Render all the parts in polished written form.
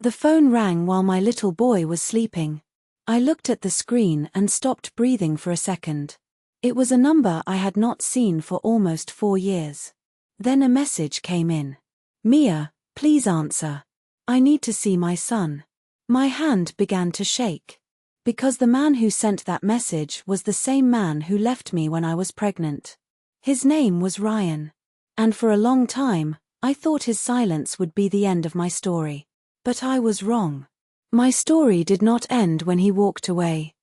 The phone rang while my little boy was sleeping. I looked at the screen and stopped breathing for a second. It was a number I had not seen for almost 4 years. Then a message came in. "Mia, please answer. I need to see my son." My hand began to shake. Because the man who sent that message was the same man who left me when I was pregnant. His name was Ryan. And for a long time, I thought his silence would be the end of my story. But I was wrong. My story did not end when he walked away.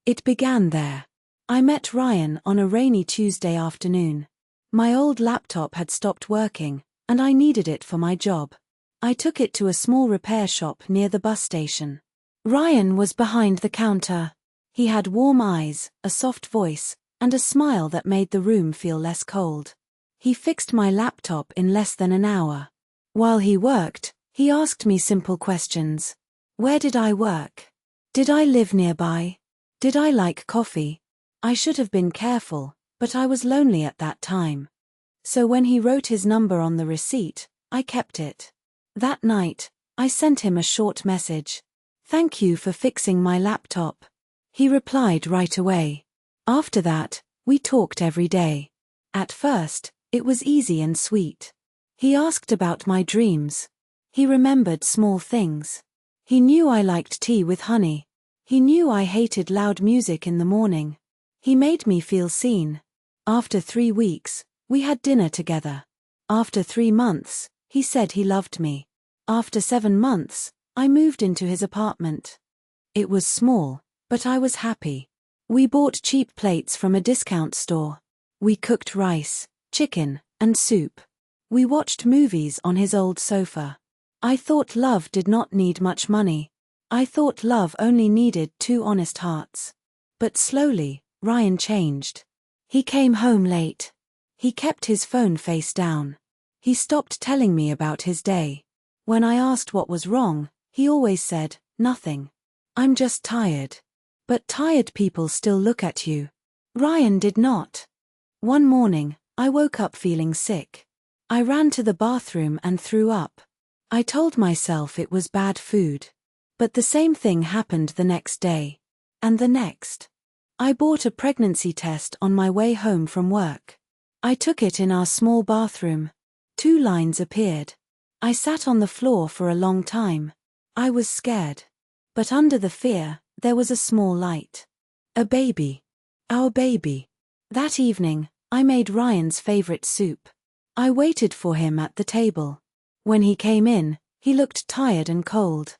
It began there. I met Ryan on a rainy Tuesday afternoon. My old laptop had stopped working, and I needed it for my job. I took it to a small repair shop near the bus station. Ryan was behind the counter. He had warm eyes, a soft voice, and a smile that made the room feel less cold. He fixed my laptop in less than an hour. While he worked, he asked me simple questions. Where did I work? Did I live nearby? Did I like coffee? I should have been careful, but I was lonely at that time. So when he wrote his number on the receipt, I kept it. That night, I sent him a short message. "Thank you for fixing my laptop." He replied right away. After that, we talked every day. At first, it was easy and sweet. He asked about my dreams. He remembered small things. He knew I liked tea with honey. He knew I hated loud music in the morning. He made me feel seen. After 3 weeks, we had dinner together. After 3 months, he said he loved me. After 7 months, I moved into his apartment. It was small, but I was happy. We bought cheap plates from a discount store. We cooked rice, chicken, and soup. We watched movies on his old sofa. I thought love did not need much money. I thought love only needed 2 honest hearts. But slowly, Ryan changed. He came home late. He kept his phone face down. He stopped telling me about his day. When I asked what was wrong, he always said, "Nothing. I'm just tired." But tired people still look at you. Ryan did not. One morning, I woke up feeling sick. I ran to the bathroom and threw up. I told myself it was bad food. But the same thing happened the next day. And the next. I bought a pregnancy test on my way home from work. I took it in our small bathroom. 2 lines appeared. I sat on the floor for a long time. I was scared. But under the fear, there was a small light. A baby. Our baby. That evening, I made Ryan's favorite soup. I waited for him at the table. When he came in, he looked tired and cold.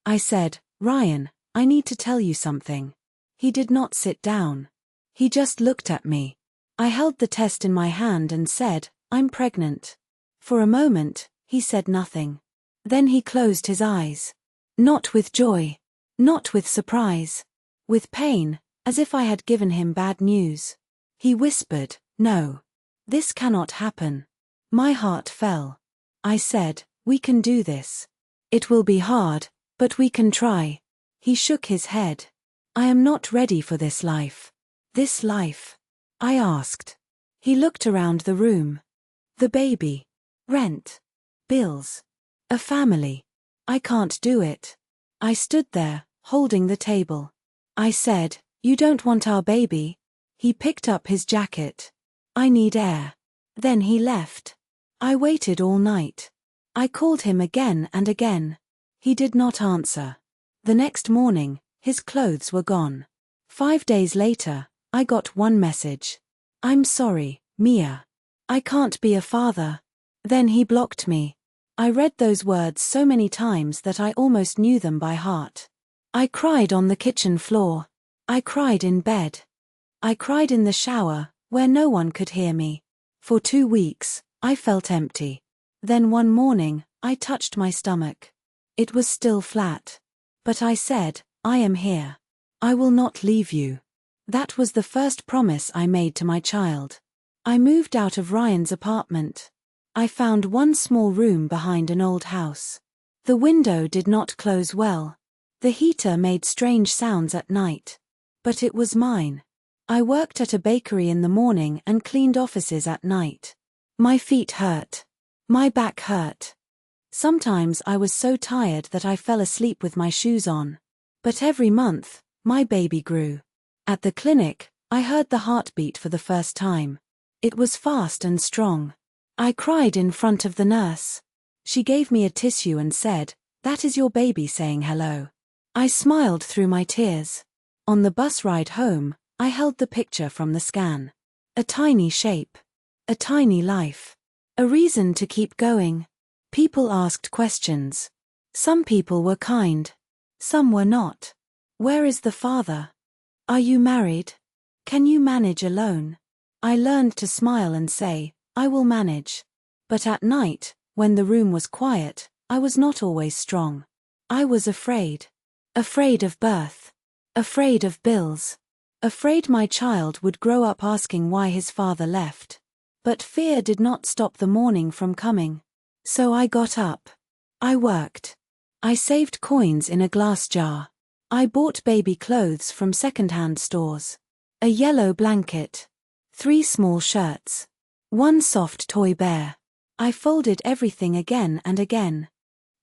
I said, "Ryan, I need to tell you something." He did not sit down. He just looked at me. I held the test in my hand and said, "I'm pregnant." For a moment, he said nothing. Then he closed his eyes. Not with joy. Not with surprise. With pain, as if I had given him bad news. He whispered, "No. This cannot happen." My heart fell. I said, "We can do this. It will be hard, but we can try." He shook his head. "I am not ready for this life." "This life?" I asked. He looked around the room. The baby. Rent. Bills. A family. I can't do it. I stood there, holding the table. I said, "You don't want our baby?" He picked up his jacket. "I need air." Then he left. I waited all night. I called him again and again. He did not answer. The next morning, his clothes were gone. 5 days later, I got one message. "I'm sorry, Mia. I can't be a father." Then he blocked me. I read those words so many times that I almost knew them by heart. I cried on the kitchen floor. I cried in bed. I cried in the shower, where no one could hear me. For 2 weeks, I felt empty. Then one morning, I touched my stomach. It was still flat. But I said, "I am here. I will not leave you." That was the first promise I made to my child. I moved out of Ryan's apartment. I found one small room behind an old house. The window did not close well. The heater made strange sounds at night. But it was mine. I worked at a bakery in the morning and cleaned offices at night. My feet hurt. My back hurt. Sometimes I was so tired that I fell asleep with my shoes on. But every month, my baby grew. At the clinic, I heard the heartbeat for the first time. It was fast and strong. I cried in front of the nurse. She gave me a tissue and said, "That is your baby saying hello." I smiled through my tears. On the bus ride home, I held the picture from the scan. A tiny shape. A tiny life. A reason to keep going. People asked questions. Some people were kind. Some were not. Where is the father? Are you married? Can you manage alone? I learned to smile and say, I will manage. But at night, when the room was quiet, I was not always strong. I was afraid. Afraid of birth. Afraid of bills. Afraid my child would grow up asking why his father left. But fear did not stop the morning from coming. So I got up. I worked. I saved coins in a glass jar. I bought baby clothes from second-hand stores. A yellow blanket. 3 small shirts. 1 soft toy bear. I folded everything again and again.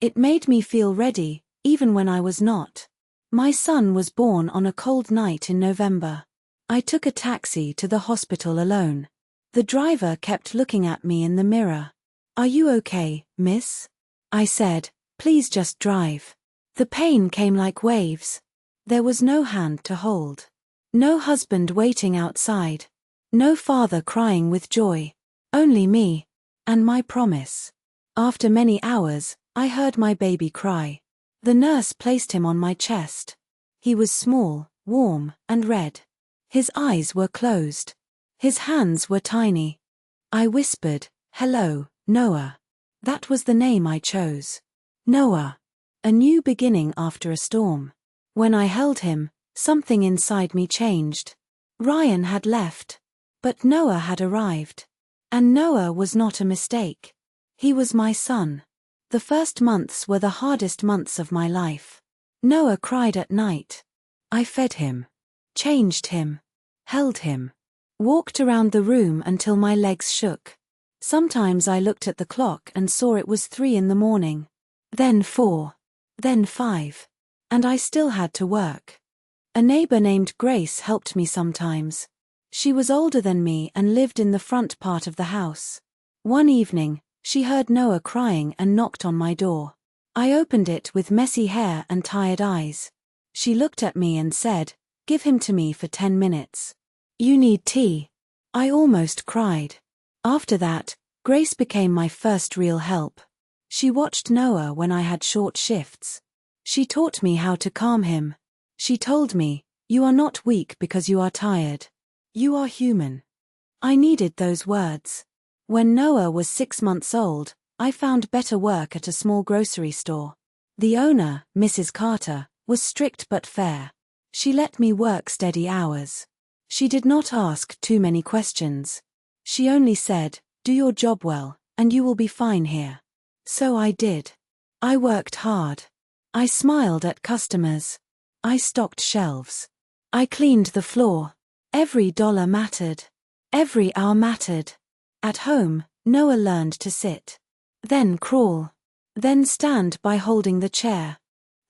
It made me feel ready, even when I was not. My son was born on a cold night in November. I took a taxi to the hospital alone. The driver kept looking at me in the mirror. "Are you okay, miss?" I said, "Please just drive." The pain came like waves. There was no hand to hold. No husband waiting outside. No father crying with joy. Only me. And my promise. After many hours, I heard my baby cry. The nurse placed him on my chest. He was small, warm, and red. His eyes were closed. His hands were tiny. I whispered, "Hello, Noah." That was the name I chose. Noah. A new beginning after a storm. When I held him, something inside me changed. Ryan had left. But Noah had arrived. And Noah was not a mistake. He was my son. The first months were the hardest months of my life. Noah cried at night. I fed him. Changed him. Held him. Walked around the room until my legs shook. Sometimes I looked at the clock and saw it was 3 in the morning. Then 4. Then 5. And I still had to work. A neighbor named Grace helped me sometimes. She was older than me and lived in the front part of the house. One evening, she heard Noah crying and knocked on my door. I opened it with messy hair and tired eyes. She looked at me and said, "Give him to me for 10 minutes. You need tea." I almost cried. After that, Grace became my first real help. She watched Noah when I had short shifts. She taught me how to calm him. She told me, "You are not weak because you are tired. You are human." I needed those words. When Noah was 6 months old, I found better work at a small grocery store. The owner, Mrs. Carter, was strict but fair. She let me work steady hours. She did not ask too many questions. She only said, "Do your job well, and you will be fine here." So I did. I worked hard. I smiled at customers. I stocked shelves. I cleaned the floor. Every dollar mattered. Every hour mattered. At home, Noah learned to sit. Then crawl. Then stand by holding the chair.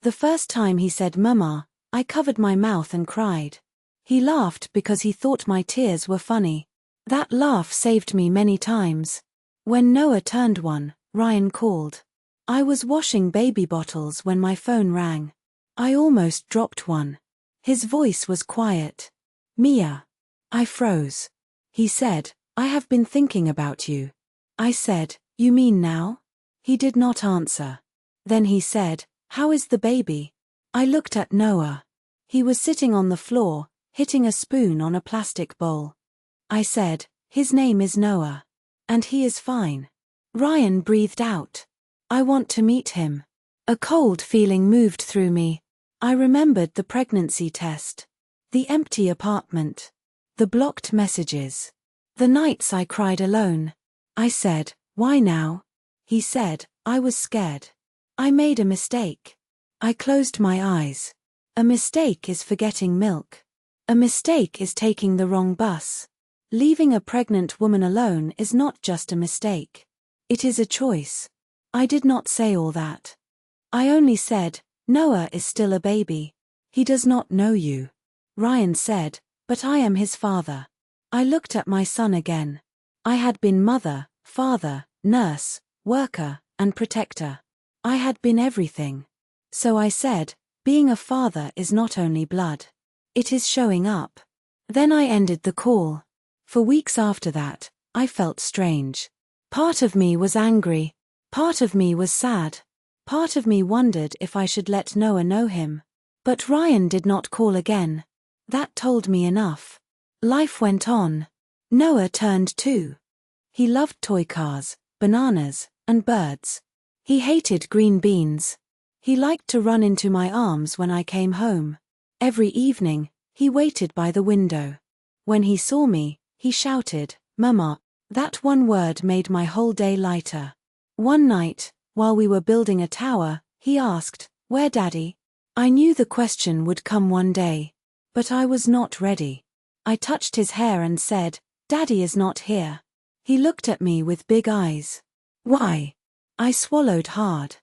The first time he said "Mama," I covered my mouth and cried. He laughed because he thought my tears were funny. That laugh saved me many times. When Noah turned 1, Ryan called. I was washing baby bottles when my phone rang. I almost dropped one. His voice was quiet. "Mia." I froze. He said, "I have been thinking about you." I said, "You mean now?" He did not answer. Then he said, "How is the baby?" I looked at Noah. He was sitting on the floor, hitting a spoon on a plastic bowl. I said, "His name is Noah. And he is fine." Ryan breathed out. "I want to meet him." A cold feeling moved through me. I remembered the pregnancy test. The empty apartment. The blocked messages. The nights I cried alone. I said, "Why now?" He said, "I was scared. I made a mistake." I closed my eyes. A mistake is forgetting milk. A mistake is taking the wrong bus. Leaving a pregnant woman alone is not just a mistake. It is a choice. I did not say all that. I only said, Noah is still a baby. He does not know you. Ryan said, but I am his father. I looked at my son again. I had been mother, father, nurse, worker, and protector. I had been everything. So I said, being a father is not only blood. It is showing up. Then I ended the call. For weeks after that, I felt strange. Part of me was angry. Part of me was sad. Part of me wondered if I should let Noah know him. But Ryan did not call again. That told me enough. Life went on. Noah turned 2. He loved toy cars, bananas, and birds. He hated green beans. He liked to run into my arms when I came home. Every evening, he waited by the window. When he saw me, he shouted, "Mama." That one word made my whole day lighter. One night, while we were building a tower, he asked, "Where Daddy?" I knew the question would come one day. But I was not ready. I touched his hair and said, "Daddy is not here." He looked at me with big eyes. "Why?" I swallowed hard.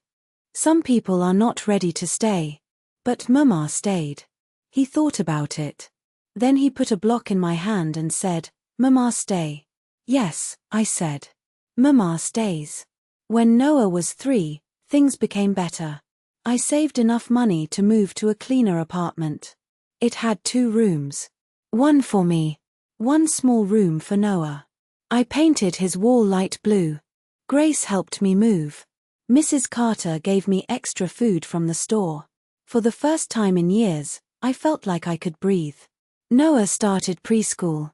Some people are not ready to stay. But Mama stayed. He thought about it. Then he put a block in my hand and said, "Mama stay." "Yes," I said. Mama stays. When Noah was 3, things became better. I saved enough money to move to a cleaner apartment. It had 2 rooms. One for me. One small room for Noah. I painted his wall light blue. Grace helped me move. Mrs. Carter gave me extra food from the store. For the first time in years, I felt like I could breathe. Noah started preschool.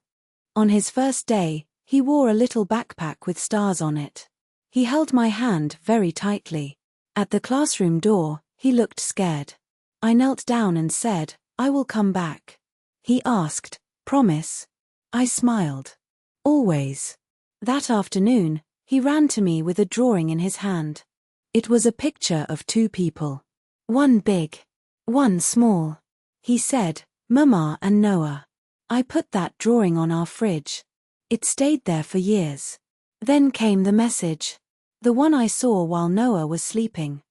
On his first day, he wore a little backpack with stars on it. He held my hand very tightly. At the classroom door, he looked scared. I knelt down and said, "I will come back." He asked, "Promise?" I smiled. "Always." That afternoon, he ran to me with a drawing in his hand. It was a picture of 2 people. One big, one small. He said, "Mama and Noah." I put that drawing on our fridge. It stayed there for years. Then came the message. The one I saw while Noah was sleeping.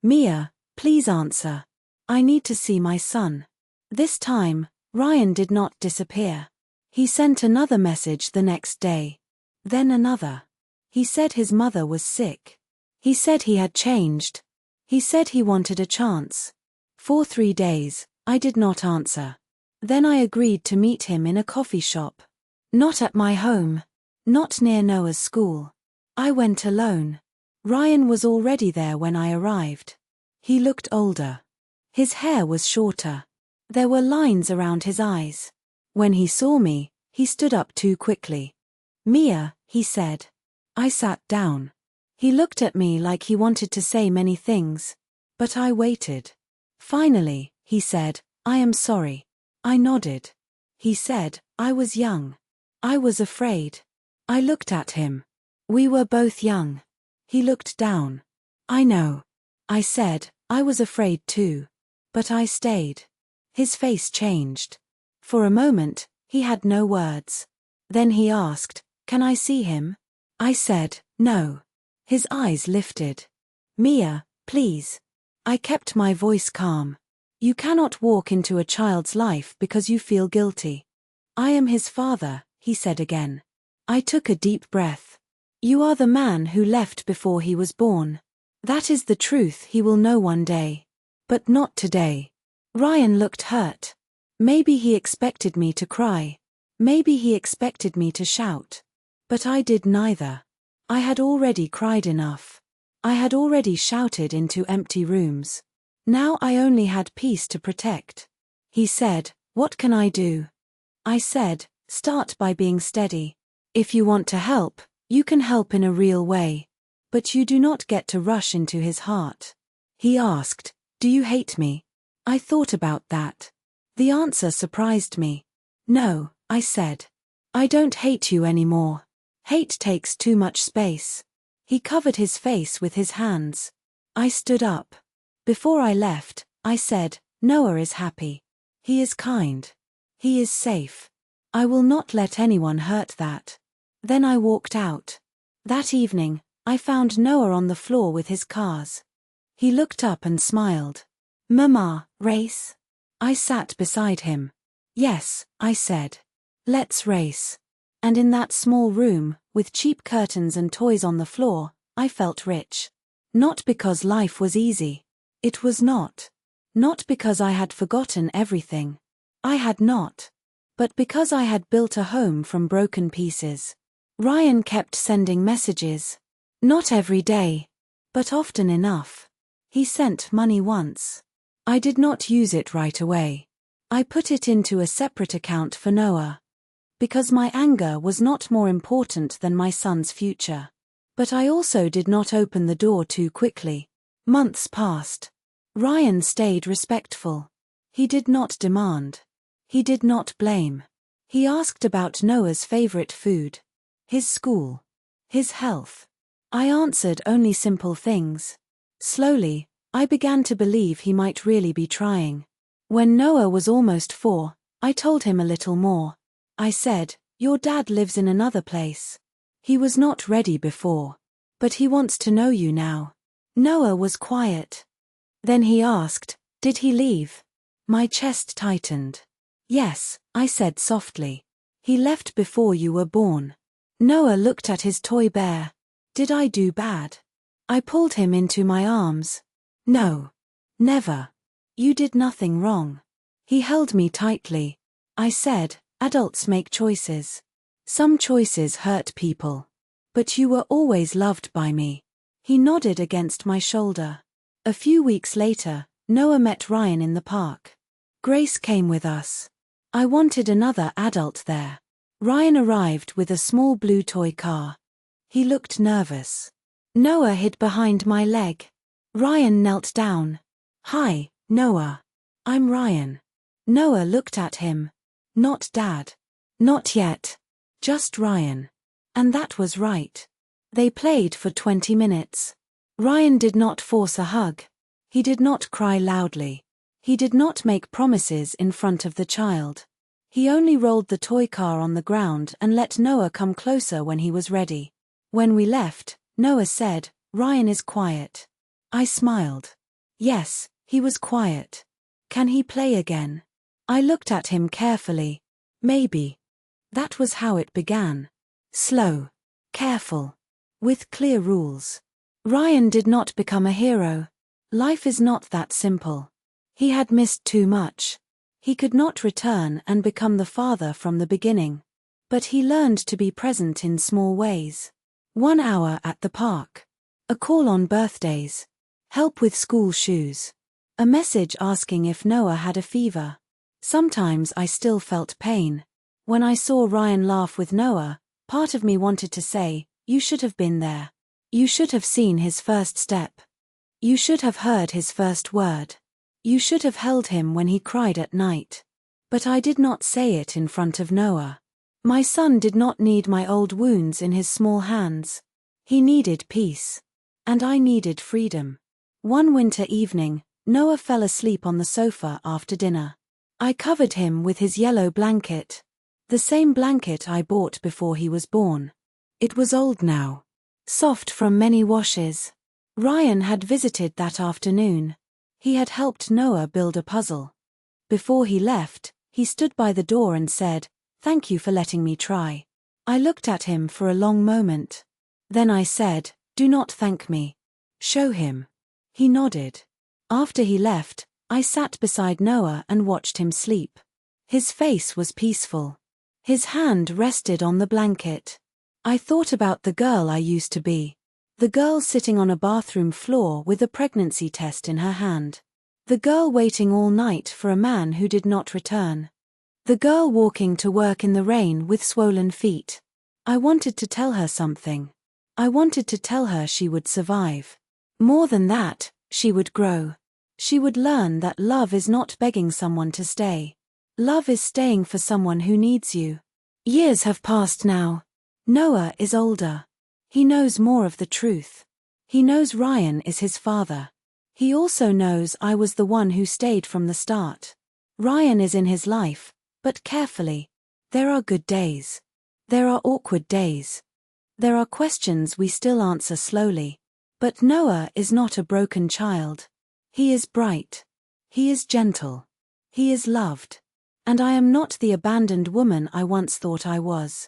"Mia, please answer. I need to see my son." This time, Ryan did not disappear. He sent another message the next day. Then another. He said his mother was sick. He said he had changed. He said he wanted a chance. For 3 days, I did not answer. Then I agreed to meet him in a coffee shop. Not at my home. Not near Noah's school. I went alone. Ryan was already there when I arrived. He looked older. His hair was shorter. There were lines around his eyes. When he saw me, he stood up too quickly. "Mia," he said. I sat down. He looked at me like he wanted to say many things. But I waited. Finally, he said, "I am sorry." I nodded. He said, "I was young. I was afraid." I looked at him. We were both young. He looked down. "I know." I said, "I was afraid too. But I stayed." His face changed. For a moment, he had no words. Then he asked, "Can I see him?" I said, "No." His eyes lifted. "Mia, please." I kept my voice calm. "You cannot walk into a child's life because you feel guilty." "I am his father," he said again. I took a deep breath. "You are the man who left before he was born. That is the truth he will know one day. But not today." Ryan looked hurt. Maybe he expected me to cry. Maybe he expected me to shout. But I did neither. I had already cried enough. I had already shouted into empty rooms. Now I only had peace to protect. He said, "What can I do?" I said, "Start by being steady. If you want to help, you can help in a real way. But you do not get to rush into his heart." He asked, "Do you hate me?" I thought about that. The answer surprised me. "No," I said. "I don't hate you anymore. Hate takes too much space." He covered his face with his hands. I stood up. Before I left, I said, "Noah is happy. He is kind. He is safe. I will not let anyone hurt that." Then I walked out. That evening, I found Noah on the floor with his cars. He looked up and smiled. "Mama, race?" I sat beside him. "Yes," I said. "Let's race." And in that small room, with cheap curtains and toys on the floor, I felt rich. Not because life was easy. It was not. Not because I had forgotten everything. I had not. But because I had built a home from broken pieces. Ryan kept sending messages. Not every day. But often enough. He sent money once. I did not use it right away. I put it into a separate account for Noah. Because my anger was not more important than my son's future. But I also did not open the door too quickly. Months passed. Ryan stayed respectful. He did not demand. He did not blame. He asked about Noah's favorite food. His school. His health. I answered only simple things. Slowly, I began to believe he might really be trying. When Noah was almost 4, I told him a little more. I said, "Your dad lives in another place. He was not ready before. But he wants to know you now." Noah was quiet. Then he asked, "Did he leave?" My chest tightened. "Yes," I said softly. "He left before you were born." Noah looked at his toy bear. Did I do bad? I pulled him into my arms. "No. Never. You did nothing wrong." He held me tightly. I said, "Adults make choices. Some choices hurt people. But you were always loved by me." He nodded against my shoulder. A few weeks later, Noah met Ryan in the park. Grace came with us. I wanted another adult there. Ryan arrived with a small blue toy car. He looked nervous. Noah hid behind my leg. Ryan knelt down. "Hi, Noah. I'm Ryan." Noah looked at him. "Not Dad." "Not yet. Just Ryan." And that was right. They played for 20 minutes. Ryan did not force a hug. He did not cry loudly. He did not make promises in front of the child. He only rolled the toy car on the ground and let Noah come closer when he was ready. When we left, Noah said, "Ryan is quiet." I smiled. Yes, he was quiet. Can he play again? I looked at him carefully. Maybe. That was how it began. Slow. Careful. With clear rules. Ryan did not become a hero. Life is not that simple. He had missed too much. He could not return and become the father from the beginning. But he learned to be present in small ways. 1 hour at the park. A call on birthdays. Help with school shoes. A message asking if Noah had a fever. Sometimes I still felt pain. When I saw Ryan laugh with Noah, part of me wanted to say, "You should have been there. You should have seen his first step. You should have heard his first word. You should have held him when he cried at night." But I did not say it in front of Noah. My son did not need my old wounds in his small hands. He needed peace. And I needed freedom. One winter evening, Noah fell asleep on the sofa after dinner. I covered him with his yellow blanket. The same blanket I bought before he was born. It was old now. Soft from many washes. Ryan had visited that afternoon. He had helped Noah build a puzzle. Before he left, he stood by the door and said, "Thank you for letting me try." I looked at him for a long moment. Then I said, "Do not thank me. Show him." He nodded. After he left, I sat beside Noah and watched him sleep. His face was peaceful. His hand rested on the blanket. I thought about the girl I used to be. The girl sitting on a bathroom floor with a pregnancy test in her hand. The girl waiting all night for a man who did not return. The girl walking to work in the rain with swollen feet. I wanted to tell her something. I wanted to tell her she would survive. More than that, she would grow. She would learn that love is not begging someone to stay. Love is staying for someone who needs you. Years have passed now. Noah is older. He knows more of the truth. He knows Ryan is his father. He also knows I was the one who stayed from the start. Ryan is in his life, but carefully. There are good days. There are awkward days. There are questions we still answer slowly. But Noah is not a broken child. He is bright. He is gentle. He is loved. And I am not the abandoned woman I once thought I was.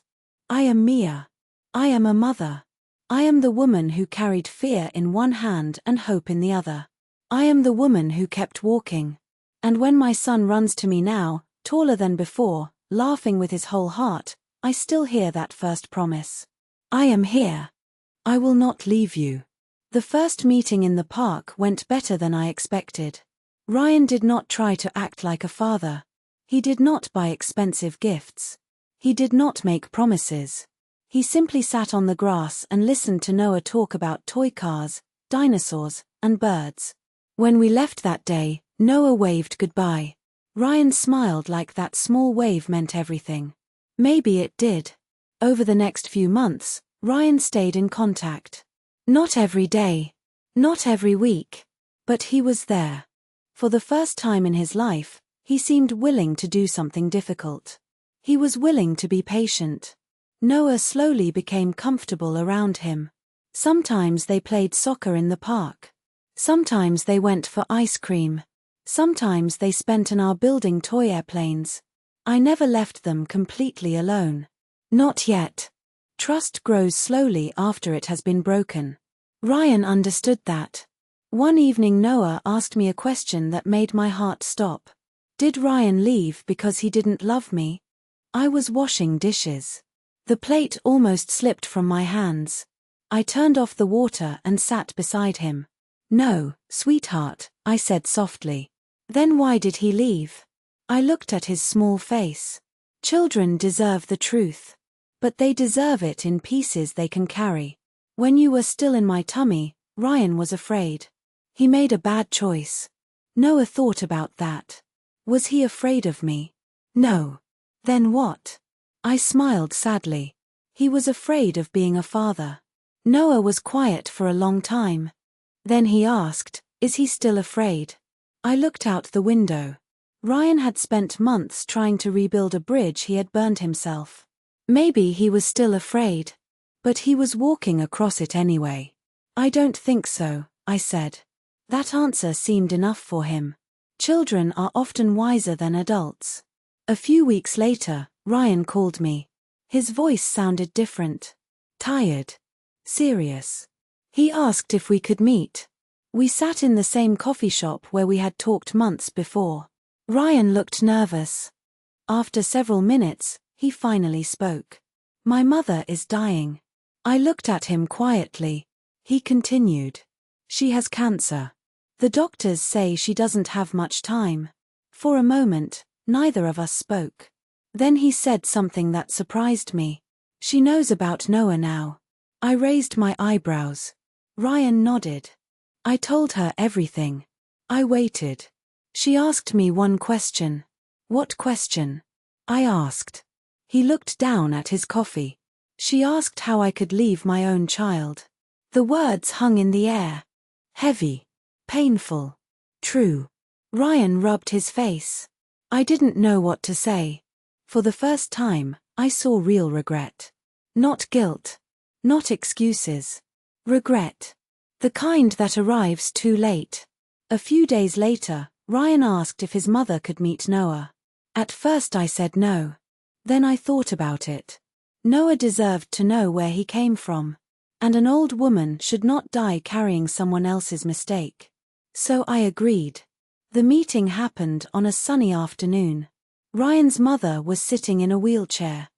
I am Mia. I am a mother. I am the woman who carried fear in one hand and hope in the other. I am the woman who kept walking. And when my son runs to me now, taller than before, laughing with his whole heart, I still hear that first promise. I am here. I will not leave you. The first meeting in the park went better than I expected. Ryan did not try to act like a father. He did not buy expensive gifts. He did not make promises. He simply sat on the grass and listened to Noah talk about toy cars, dinosaurs, and birds. When we left that day, Noah waved goodbye. Ryan smiled like that small wave meant everything. Maybe it did. Over the next few months, Ryan stayed in contact. Not every day. Not every week. But he was there. For the first time in his life, he seemed willing to do something difficult. He was willing to be patient. Noah slowly became comfortable around him. Sometimes they played soccer in the park. Sometimes they went for ice cream. Sometimes they spent an hour building toy airplanes. I never left them completely alone. Not yet. Trust grows slowly after it has been broken. Ryan understood that. One evening Noah asked me a question that made my heart stop. Did Ryan leave because he didn't love me? I was washing dishes. The plate almost slipped from my hands. I turned off the water and sat beside him. No, sweetheart, I said softly. Then why did he leave? I looked at his small face. Children deserve the truth. But they deserve it in pieces they can carry. When you were still in my tummy, Ryan was afraid. He made a bad choice. Noah thought about that. Was he afraid of me? No. Then what? I smiled sadly. He was afraid of being a father. Noah was quiet for a long time. Then he asked, is he still afraid? I looked out the window. Ryan had spent months trying to rebuild a bridge he had burned himself. Maybe he was still afraid. But he was walking across it anyway. I don't think so, I said. That answer seemed enough for him. Children are often wiser than adults. A few weeks later, Ryan called me. His voice sounded different. Tired. Serious. He asked if we could meet. We sat in the same coffee shop where we had talked months before. Ryan looked nervous. After several minutes, he finally spoke. My mother is dying. I looked at him quietly. He continued. She has cancer. The doctors say she doesn't have much time. For a moment, neither of us spoke. Then he said something that surprised me. She knows about Noah now. I raised my eyebrows. Ryan nodded. I told her everything. I waited. She asked me one question. What question? I asked. He looked down at his coffee. She asked how I could leave my own child. The words hung in the air. Heavy. Painful. True. Ryan rubbed his face. I didn't know what to say. For the first time, I saw real regret. Not guilt. Not excuses. Regret. The kind that arrives too late. A few days later, Ryan asked if his mother could meet Noah. At first I said no. Then I thought about it. Noah deserved to know where he came from. And an old woman should not die carrying someone else's mistake. So I agreed. The meeting happened on a sunny afternoon. Ryan's mother was sitting in a wheelchair.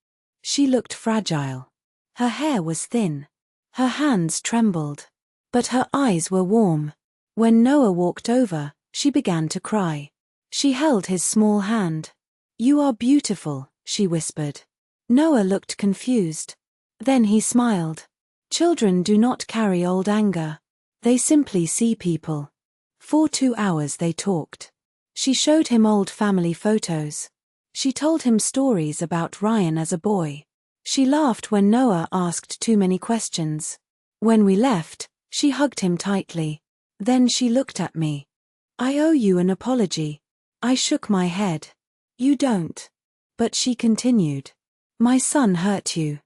She looked fragile. Her hair was thin. Her hands trembled. But her eyes were warm. When Noah walked over, she began to cry. She held his small hand. You are beautiful, she whispered. Noah looked confused. Then he smiled. Children do not carry old anger. They simply see people. For 2 hours they talked. She showed him old family photos. She told him stories about Ryan as a boy. She laughed when Noah asked too many questions. When we left, she hugged him tightly. Then she looked at me. I owe you an apology. I shook my head. You don't. But she continued. My son hurt you.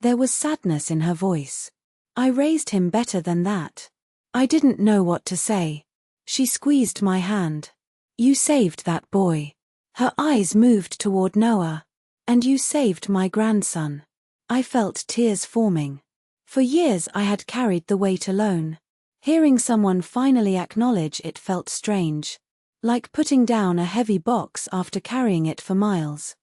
There was sadness in her voice. I raised him better than that. I didn't know what to say. She squeezed my hand. You saved that boy. Her eyes moved toward Noah. And you saved my grandson. I felt tears forming. For years I had carried the weight alone. Hearing someone finally acknowledge it felt strange. Like putting down a heavy box after carrying it for miles.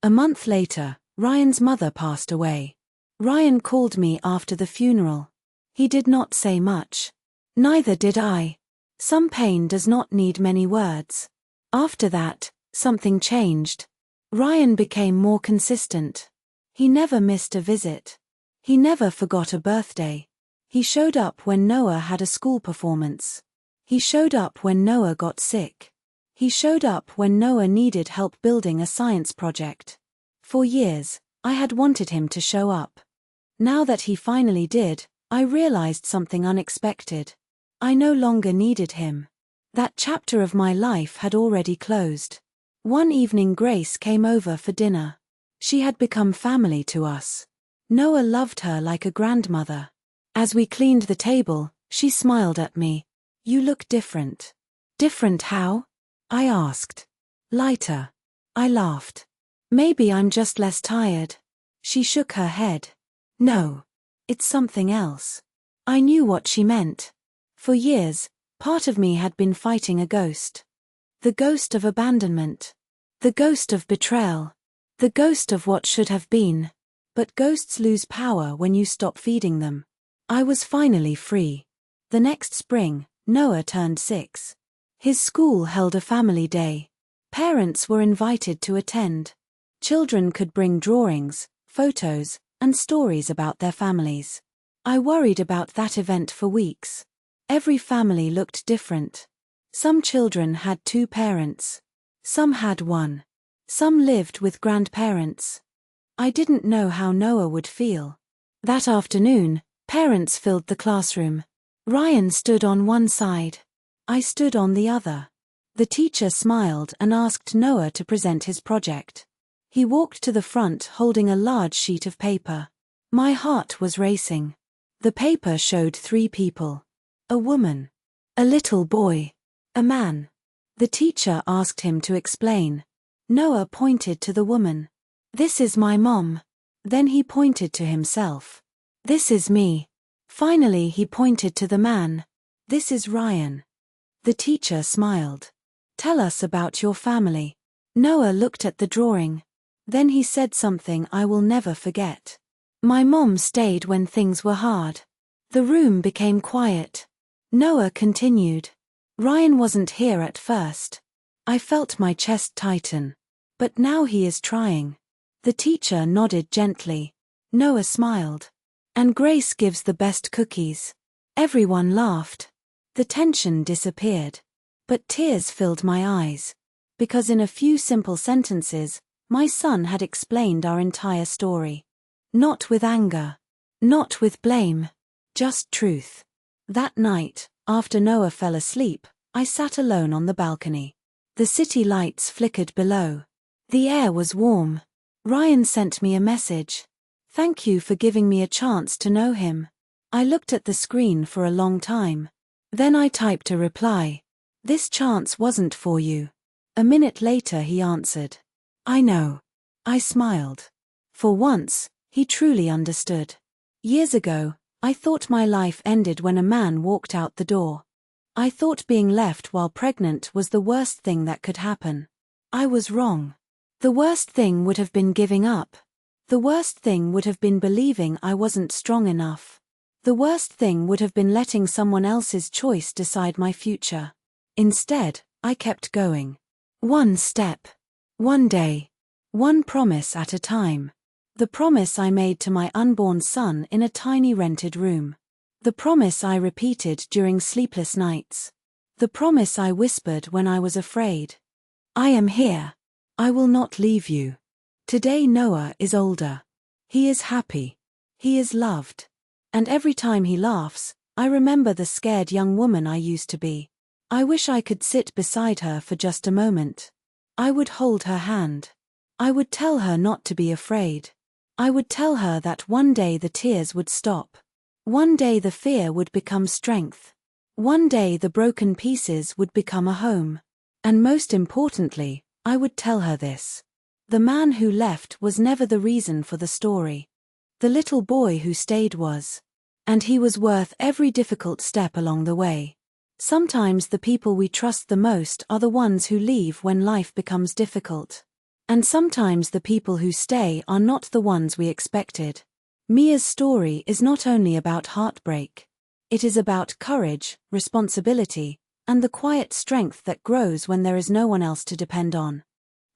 A month later, Ryan's mother passed away. Ryan called me after the funeral. He did not say much. Neither did I. Some pain does not need many words. After that, something changed. Ryan became more consistent. He never missed a visit. He never forgot a birthday. He showed up when Noah had a school performance. He showed up when Noah got sick. He showed up when Noah needed help building a science project. For years, I had wanted him to show up. Now that he finally did, I realized something unexpected. I no longer needed him. That chapter of my life had already closed. One evening Grace came over for dinner. She had become family to us. Noah loved her like a grandmother. As we cleaned the table, she smiled at me. You look different. Different how? I asked. Lighter. I laughed. Maybe I'm just less tired. She shook her head. No. It's something else. I knew what she meant. For years, part of me had been fighting a ghost. The ghost of abandonment. The ghost of betrayal. The ghost of what should have been. But ghosts lose power when you stop feeding them. I was finally free. The next spring, Noah turned 6. His school held a family day. Parents were invited to attend. Children could bring drawings, photos, and stories about their families. I worried about that event for weeks. Every family looked different. Some children had 2 parents. Some had 1. Some lived with grandparents. I didn't know how Noah would feel. That afternoon, parents filled the classroom. Ryan stood on one side. I stood on the other. The teacher smiled and asked Noah to present his project. He walked to the front holding a large sheet of paper. My heart was racing. The paper showed 3 people. A woman. A little boy. A man. The teacher asked him to explain. Noah pointed to the woman. This is my mom. Then he pointed to himself. This is me. Finally he pointed to the man. This is Ryan. The teacher smiled. Tell us about your family. Noah looked at the drawing. Then he said something I will never forget. My mom stayed when things were hard. The room became quiet. Noah continued. Ryan wasn't here at first. I felt my chest tighten. But now he is trying. The teacher nodded gently. Noah smiled. And Grace gives the best cookies. Everyone laughed. The tension disappeared. But tears filled my eyes. Because in a few simple sentences, my son had explained our entire story. Not with anger. Not with blame. Just truth. That night, after Noah fell asleep, I sat alone on the balcony. The city lights flickered below. The air was warm. Ryan sent me a message. Thank you for giving me a chance to know him. I looked at the screen for a long time. Then I typed a reply. This chance wasn't for you. A minute later he answered. I know. I smiled. For once, he truly understood. Years ago, I thought my life ended when a man walked out the door. I thought being left while pregnant was the worst thing that could happen. I was wrong. The worst thing would have been giving up. The worst thing would have been believing I wasn't strong enough. The worst thing would have been letting someone else's choice decide my future. Instead, I kept going. One step. One day. One promise at a time. The promise I made to my unborn son in a tiny rented room. The promise I repeated during sleepless nights. The promise I whispered when I was afraid. I am here. I will not leave you. Today Noah is older. He is happy. He is loved. And every time he laughs, I remember the scared young woman I used to be. I wish I could sit beside her for just a moment. I would hold her hand. I would tell her not to be afraid. I would tell her that one day the tears would stop. One day the fear would become strength. One day the broken pieces would become a home. And most importantly, I would tell her this. The man who left was never the reason for the story. The little boy who stayed was. And he was worth every difficult step along the way. Sometimes the people we trust the most are the ones who leave when life becomes difficult. And sometimes the people who stay are not the ones we expected. Mia's story is not only about heartbreak. It is about courage, responsibility, and the quiet strength that grows when there is no one else to depend on.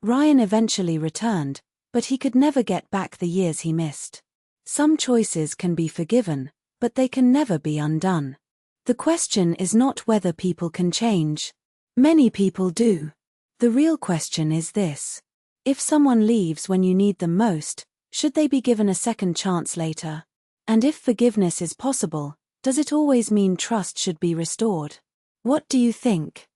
Ryan eventually returned, but he could never get back the years he missed. Some choices can be forgiven, but they can never be undone. The question is not whether people can change. Many people do. The real question is this. If someone leaves when you need them most, should they be given a second chance later? And if forgiveness is possible, does it always mean trust should be restored? What do you think?